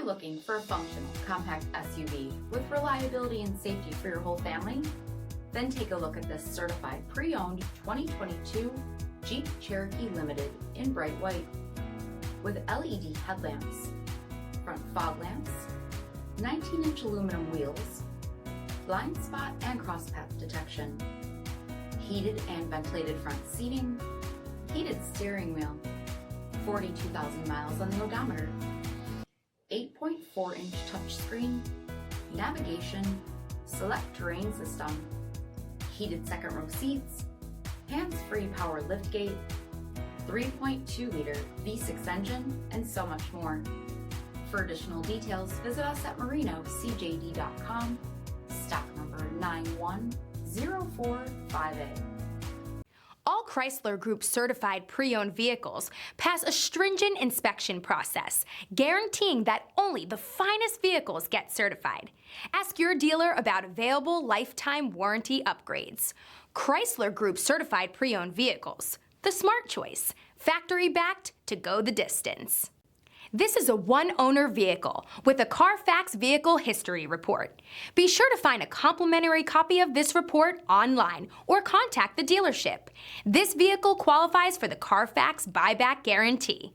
looking for a functional, compact SUV with reliability and safety for your whole family? Then take a look at this certified pre-owned 2022 Jeep Cherokee Limited in bright white. With LED headlamps, front fog lamps, 19-inch aluminum wheels, blind spot and cross path detection, heated and ventilated front seating, heated steering wheel, 42,000 miles on the odometer, 8.4-inch touchscreen, navigation, select terrain system, heated second row seats, hands-free power liftgate, 3.2-liter V6 engine, and so much more. For additional details, visit us at marinocjd.com, stock number 91045A. All Chrysler Group certified pre-owned vehicles pass a stringent inspection process, guaranteeing that only the finest vehicles get certified. Ask your dealer about available lifetime warranty upgrades. Chrysler Group certified pre-owned vehicles, the smart choice, factory backed to go the distance. This is a one-owner vehicle with a CARFAX vehicle history report. Be sure to find a complimentary copy of this report online or contact the dealership. This vehicle qualifies for the CARFAX buyback guarantee.